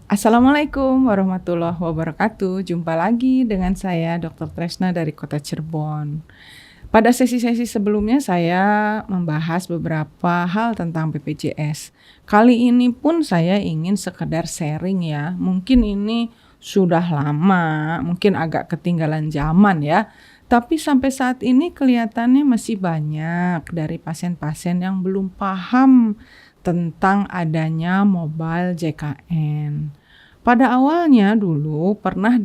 Assalamualaikum warahmatullahi wabarakatuh. Jumpa lagi dengan saya Dr. Tresna dari Kota Cirebon. Pada sesi-sesi sebelumnya saya membahas beberapa hal tentang BPJS. Kali ini pun saya ingin sekedar sharing ya. Mungkin ini sudah lama, mungkin agak ketinggalan zaman ya. Tapi sampai saat ini kelihatannya masih banyak dari pasien-pasien yang belum paham tentang adanya mobile JKN. Pada awalnya dulu pernah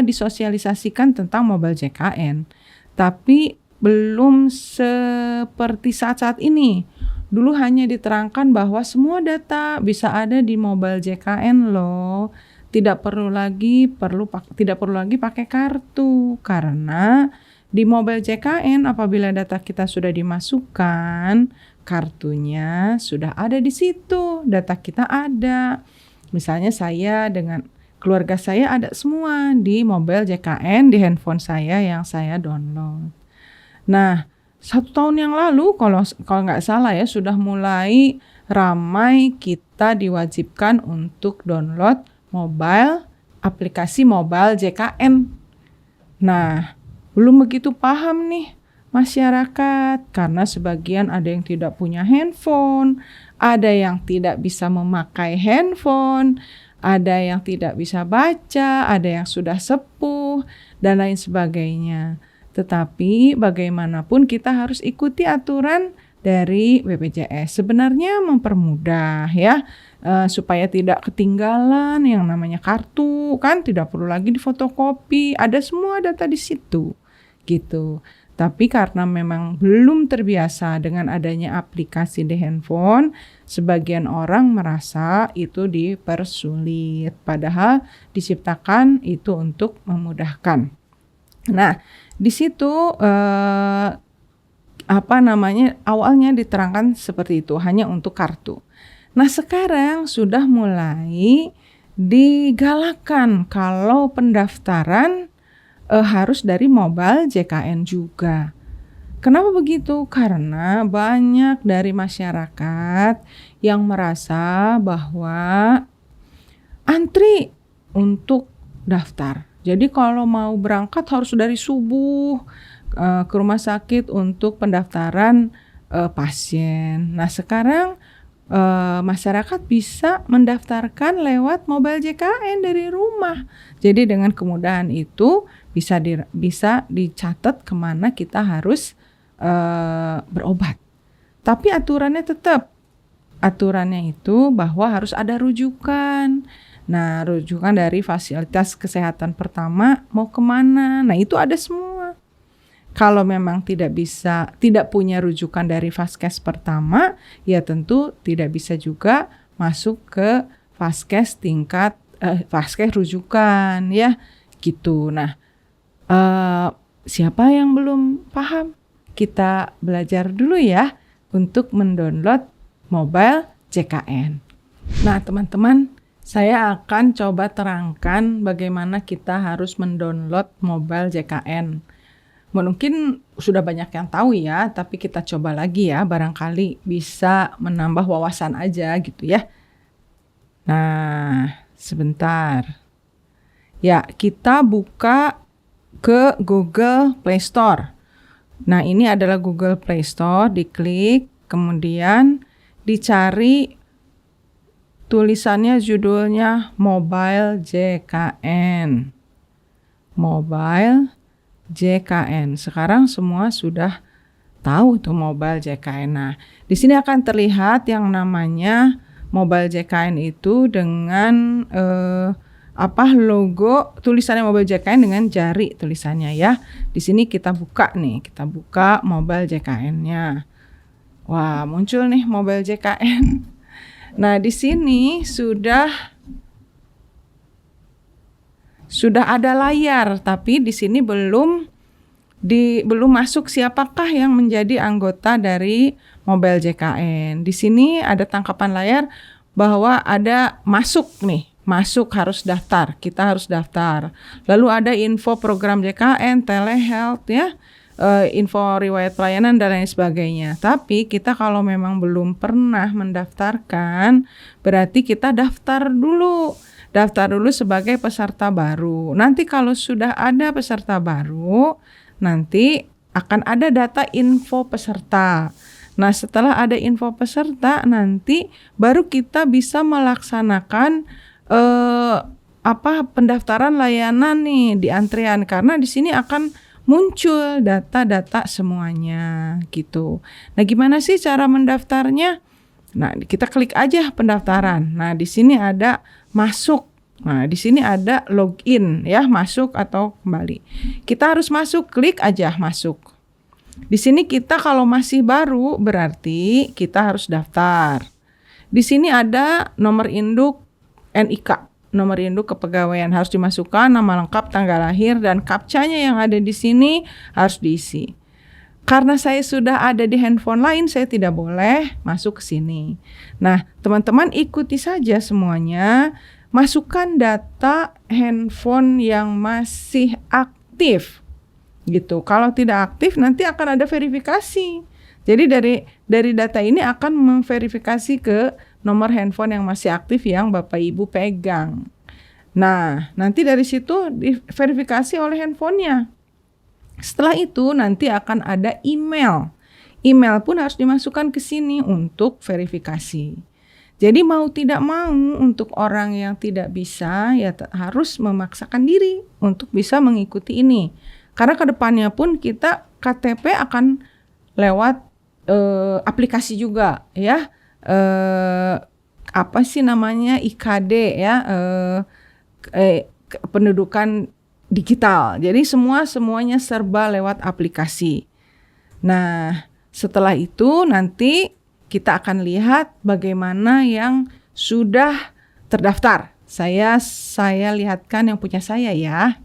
disosialisasikan tentang mobile JKN, tapi belum seperti saat-saat ini. Dulu hanya diterangkan bahwa semua data bisa ada di mobile JKN loh. Tidak perlu lagi pakai kartu, karena di mobile JKN apabila data kita sudah dimasukkan, kartunya sudah ada di situ, data kita ada. Misalnya saya dengan keluarga saya ada semua di mobile JKN di handphone saya yang saya download. Nah, 1 tahun yang lalu kalau nggak salah ya sudah mulai ramai kita diwajibkan untuk download aplikasi mobile JKN. Nah, belum begitu paham nih masyarakat karena sebagian ada yang tidak punya handphone, ada yang tidak bisa memakai handphone, ada yang tidak bisa baca, ada yang sudah sepuh, dan lain sebagainya. Tetapi bagaimanapun kita harus ikuti aturan dari BPJS. Sebenarnya mempermudah ya, supaya tidak ketinggalan yang namanya kartu, kan tidak perlu lagi difotokopi, ada semua data di situ gitu. Tapi karena memang belum terbiasa dengan adanya aplikasi di handphone, sebagian orang merasa itu dipersulit. Padahal diciptakan itu untuk memudahkan. Nah, di situ awalnya diterangkan seperti itu, hanya untuk kartu. Nah, sekarang sudah mulai digalakkan kalau pendaftaran harus dari mobile JKN juga. Kenapa begitu? Karena banyak dari masyarakat yang merasa bahwa antri untuk daftar. Jadi kalau mau berangkat harus dari subuh ke rumah sakit untuk pendaftaran pasien. Nah, sekarang masyarakat bisa mendaftarkan lewat mobile JKN dari rumah. Jadi dengan kemudahan itu bisa dicatat kemana kita harus berobat. Tapi aturannya itu bahwa harus ada rujukan. Nah, rujukan dari fasilitas kesehatan pertama mau kemana. Nah, itu ada semua. Kalau memang tidak punya rujukan dari Vaskes pertama, ya tentu tidak bisa juga masuk ke Vaskes Vaskes rujukan ya gitu. Nah, siapa yang belum paham? Kita belajar dulu ya untuk mendownload mobile JKN. Nah, teman-teman, saya akan coba terangkan bagaimana kita harus mendownload mobile JKN. Mungkin sudah banyak yang tahu ya, tapi kita coba lagi ya, barangkali bisa menambah wawasan aja gitu ya. Nah, sebentar. Ya, kita buka ke Google Play Store. Nah, ini adalah Google Play Store, diklik, kemudian dicari tulisannya judulnya Mobile JKN. Mobile JKN. Sekarang semua sudah tahu tuh mobile JKN. Nah, di sini akan terlihat yang namanya mobile JKN itu dengan logo tulisannya mobile JKN dengan jari tulisannya ya. Di sini kita buka mobile JKN-nya. Wah, muncul nih mobile JKN. Nah, di sini sudah ada layar, tapi di sini belum masuk siapakah yang menjadi anggota dari mobile JKN. Di sini ada tangkapan layar bahwa ada masuk harus daftar, kita harus daftar. Lalu ada info program JKN, telehealth ya. info riwayat pelayanan dan lain sebagainya. Tapi kita kalau memang belum pernah mendaftarkan, berarti kita daftar dulu sebagai peserta baru. Nanti kalau sudah ada peserta baru, nanti akan ada data info peserta. Nah, setelah ada info peserta, nanti baru kita bisa melaksanakan pendaftaran layanan nih di antrian, karena di sini akan muncul data-data semuanya gitu. Nah, gimana sih cara mendaftarnya? Nah, kita klik aja pendaftaran. Nah, di sini ada masuk. Nah, di sini ada login ya, masuk atau kembali. Kita harus masuk, klik aja masuk. Di sini kita kalau masih baru berarti kita harus daftar. Di sini ada nomor induk NIK, nomor induk kepegawaian harus dimasukkan, nama lengkap, tanggal lahir, dan captcha-nya yang ada di sini harus diisi. Karena saya sudah ada di handphone lain, saya tidak boleh masuk ke sini. Nah, teman-teman ikuti saja semuanya, masukkan data handphone yang masih aktif. Gitu. Kalau tidak aktif nanti akan ada verifikasi. Jadi dari data ini akan memverifikasi ke nomor handphone yang masih aktif yang Bapak Ibu pegang. Nah, nanti dari situ diverifikasi oleh handphonenya. Setelah itu nanti akan ada email. Email pun harus dimasukkan ke sini untuk verifikasi. Jadi mau tidak mau untuk orang yang tidak bisa ya harus memaksakan diri untuk bisa mengikuti ini. Karena kedepannya pun kita KTP akan lewat aplikasi juga ya, apa sih namanya IKD ya, pendudukan digital. Jadi semuanya serba lewat aplikasi. Nah, setelah itu nanti kita akan lihat bagaimana yang sudah terdaftar. Saya lihatkan yang punya saya ya.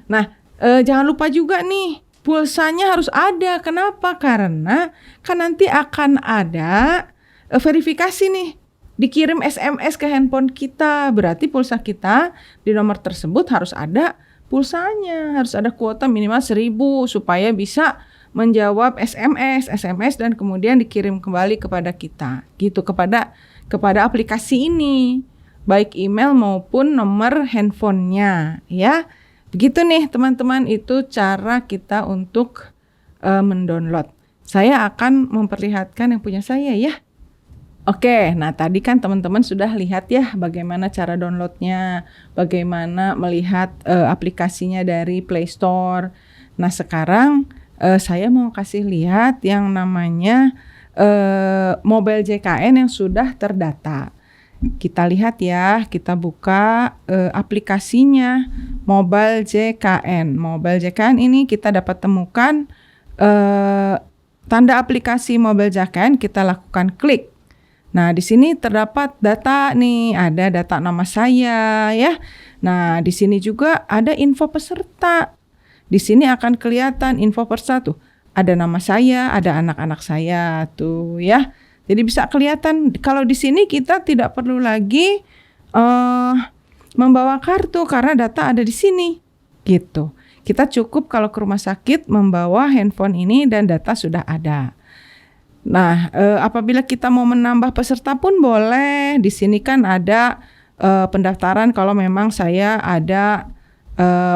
Nah, jangan lupa juga nih, pulsanya harus ada. Kenapa? Karena kan nanti akan ada verifikasi nih. Dikirim SMS ke handphone kita. Berarti pulsa kita di nomor tersebut harus ada pulsanya. Harus ada kuota minimal 1.000 supaya bisa menjawab SMS dan kemudian dikirim kembali kepada kita. Gitu, kepada aplikasi ini. Baik email maupun nomor handphonenya ya. Begitu nih teman-teman, itu cara kita untuk mendownload. Saya akan memperlihatkan yang punya saya ya. Oke, nah tadi kan teman-teman sudah lihat ya bagaimana cara downloadnya, bagaimana melihat aplikasinya dari Play Store. Nah sekarang saya mau kasih lihat yang namanya mobile JKN yang sudah terdata. Kita lihat ya, kita buka aplikasinya Mobile JKN. Mobile JKN ini kita dapat temukan tanda aplikasi Mobile JKN, kita lakukan klik. Nah, di sini terdapat data nih, ada data nama saya ya. Nah, di sini juga ada info peserta. Di sini akan kelihatan info peserta tuh. Ada nama saya, ada anak-anak saya tuh ya. Jadi bisa kelihatan kalau di sini kita tidak perlu lagi membawa kartu karena data ada di sini gitu. Kita cukup kalau ke rumah sakit membawa handphone ini dan data sudah ada. Nah, apabila kita mau menambah peserta pun boleh. Di sini kan ada pendaftaran kalau memang saya ada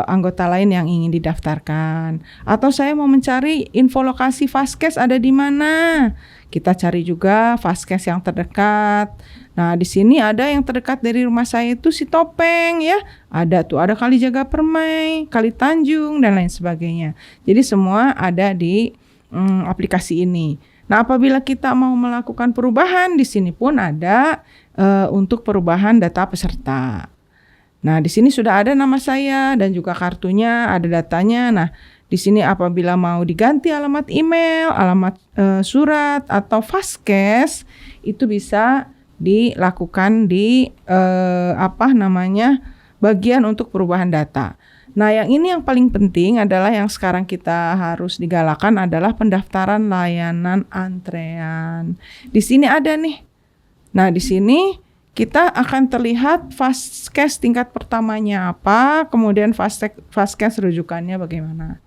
anggota lain yang ingin didaftarkan. Atau saya mau mencari info lokasi Vaskes ada di mana. Kita cari juga Vaskes yang terdekat. Nah, di sini ada yang terdekat dari rumah saya itu si Topeng ya. Ada Kali Jaga Permai, Kali Tanjung dan lain sebagainya. Jadi semua ada di aplikasi ini. Nah, apabila kita mau melakukan perubahan, di sini pun ada untuk perubahan data peserta. Nah, di sini sudah ada nama saya dan juga kartunya, ada datanya. Nah, di sini apabila mau diganti alamat email, alamat surat atau Vaskes, itu bisa dilakukan di bagian untuk perubahan data. Nah, yang ini yang paling penting adalah yang sekarang kita harus digalakan adalah pendaftaran layanan antrean. Di sini ada nih. Nah, di sini kita akan terlihat Vaskes tingkat pertamanya apa, kemudian Vaskes rujukannya bagaimana.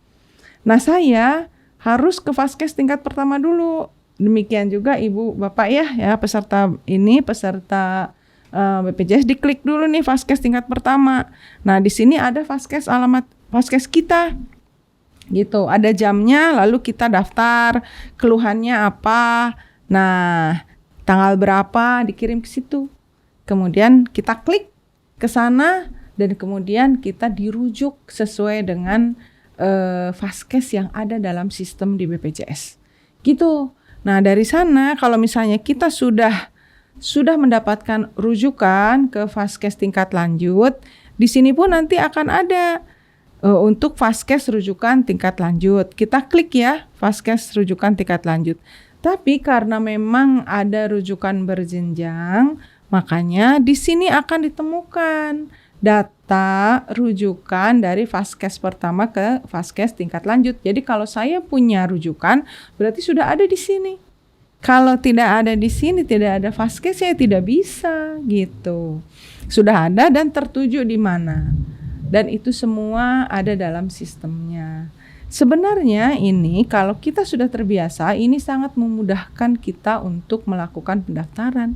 Nah, saya harus ke Vaskes tingkat pertama dulu. Demikian juga Ibu Bapak ya peserta BPJS, diklik dulu nih Vaskes tingkat pertama. Nah, di sini ada Vaskes, alamat Vaskes kita. Gitu, ada jamnya, lalu kita daftar keluhannya apa. Nah, tanggal berapa dikirim ke situ. Kemudian kita klik ke sana dan kemudian kita dirujuk sesuai dengan Vaskes yang ada dalam sistem di BPJS. Gitu. Nah, dari sana kalau misalnya kita sudah mendapatkan rujukan ke Vaskes tingkat lanjut, di sini pun nanti akan ada untuk Vaskes rujukan tingkat lanjut. Kita klik ya, Vaskes rujukan tingkat lanjut. Tapi karena memang ada rujukan berjenjang, makanya di sini akan ditemukan data rujukan dari Vaskes pertama ke Vaskes tingkat lanjut. Jadi kalau saya punya rujukan, berarti sudah ada di sini. Kalau tidak ada di sini, tidak ada Vaskes, saya tidak bisa gitu. Sudah ada dan tertuju di mana. Dan itu semua ada dalam sistemnya. Sebenarnya ini kalau kita sudah terbiasa, ini sangat memudahkan kita untuk melakukan pendaftaran.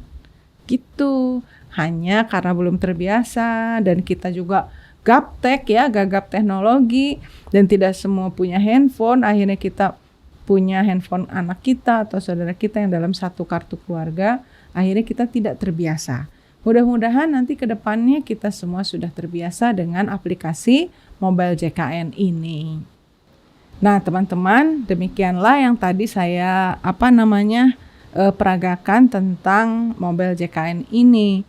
Gitu. Hanya karena belum terbiasa dan kita juga gaptek ya, gagap teknologi dan tidak semua punya handphone, akhirnya kita punya handphone anak kita atau saudara kita yang dalam satu kartu keluarga, akhirnya kita tidak terbiasa. Mudah-mudahan nanti ke depannya kita semua sudah terbiasa dengan aplikasi Mobile JKN ini. Nah, teman-teman, demikianlah yang tadi saya peragakan tentang Mobile JKN ini.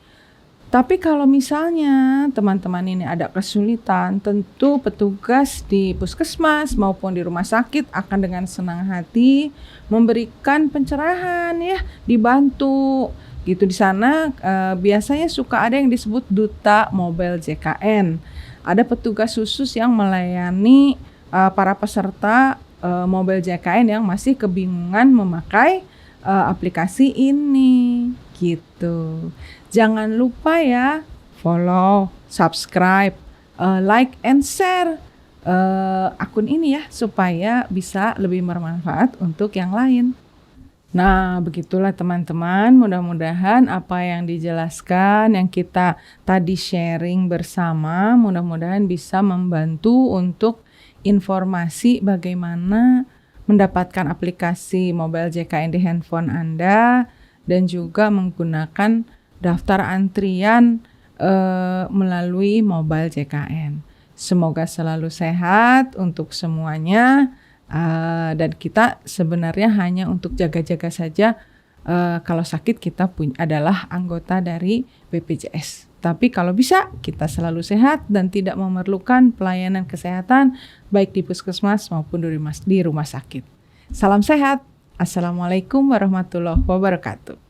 Tapi kalau misalnya teman-teman ini ada kesulitan, tentu petugas di puskesmas maupun di rumah sakit akan dengan senang hati memberikan pencerahan ya, dibantu. Gitu di sana biasanya suka ada yang disebut duta Mobile JKN. Ada petugas khusus yang melayani para peserta Mobile JKN yang masih kebingungan memakai aplikasi ini. Gitu. Jangan lupa ya follow, subscribe, like and share akun ini ya supaya bisa lebih bermanfaat untuk yang lain. Nah, begitulah teman-teman, mudah-mudahan apa yang dijelaskan, yang kita tadi sharing bersama, mudah-mudahan bisa membantu untuk informasi bagaimana mendapatkan aplikasi Mobile JKN di handphone Anda dan juga menggunakan daftar antrian melalui Mobile JKN. Semoga selalu sehat untuk semuanya. Dan kita sebenarnya hanya untuk jaga-jaga saja. Kalau sakit kita adalah anggota dari BPJS. Tapi kalau bisa kita selalu sehat dan tidak memerlukan pelayanan kesehatan baik di puskesmas maupun di rumah sakit. Salam sehat. Assalamualaikum warahmatullahi wabarakatuh.